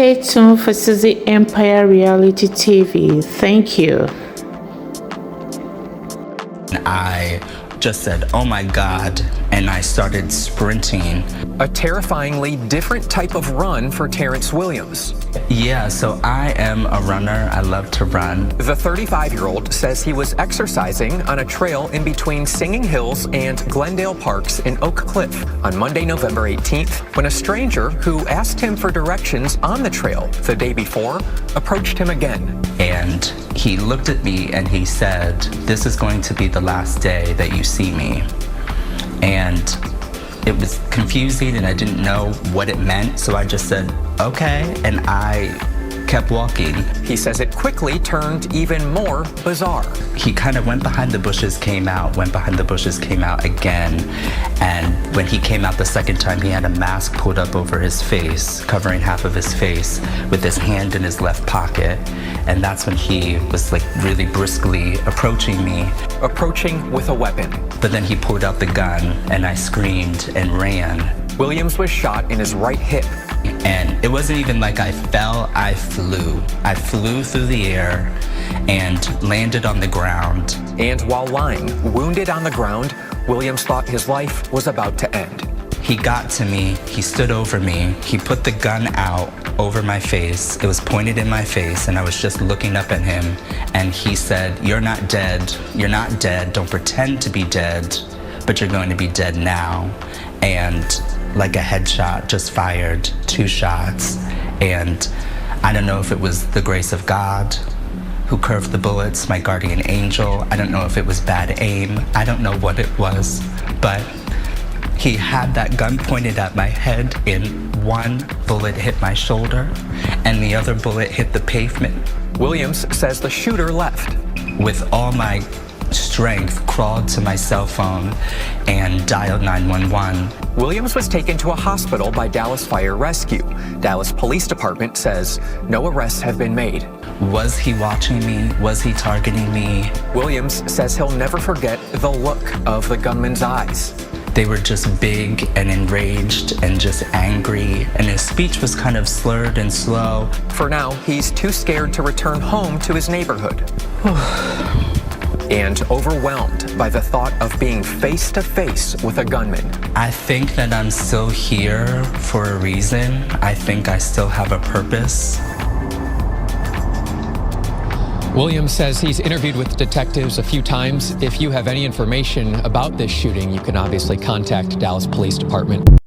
Stay tuned for Suzy Empire Reality TV. Thank you. I just said, oh my God, and I started sprinting. A terrifyingly different type of run for Terrence Williams. Yeah, so I am a runner. I love to run. The 35-year-old says he was exercising on a trail in between Singing Hills and Glendale Parks in Oak Cliff on Monday, November 18th, when a stranger who asked him for directions on the trail the day before approached him again. And he looked at me and he said, this is going to be the last day that you see me. And it was confusing and I didn't know what it meant, so I just said, okay, and I kept walking. He says it quickly turned even more bizarre. He kind of went behind the bushes, came out, went behind the bushes, came out again. And when he came out the second time, he had a mask pulled up over his face, covering half of his face, with his hand in his left pocket. And that's when he was like really briskly approaching me. Approaching with a weapon. But then he pulled out the gun and I screamed and ran. Williams was shot in his right hip. And it wasn't even like I fell, I flew. I flew through the air and landed on the ground. And while lying, wounded on the ground, Williams thought his life was about to end. He got to me, he stood over me, he put the gun out over my face. It was pointed in my face and I was just looking up at him. And he said, you're not dead, don't pretend to be dead, but you're going to be dead now. And like a headshot, just fired 2 shots. And I don't know if it was the grace of God who curved the bullets, my guardian angel. I don't know if it was bad aim. I don't know what it was, but he had that gun pointed at my head and one bullet hit my shoulder and the other bullet hit the pavement. Williams says the shooter left. With all my strength, crawled to my cell phone and dialed 911. Williams was taken to a hospital by Dallas Fire Rescue. Dallas Police Department says no arrests have been made. Was he watching me? Was he targeting me? Williams says he'll never forget the look of the gunman's eyes. They were just big and enraged and just angry, and his speech was kind of slurred and slow. For now, he's too scared to return home to his neighborhood. And overwhelmed by the thought of being face to face with a gunman. I think that I'm still here for a reason. I think I still have a purpose. Williams says he's interviewed with detectives a few times. If you have any information about this shooting, you can obviously contact Dallas Police Department.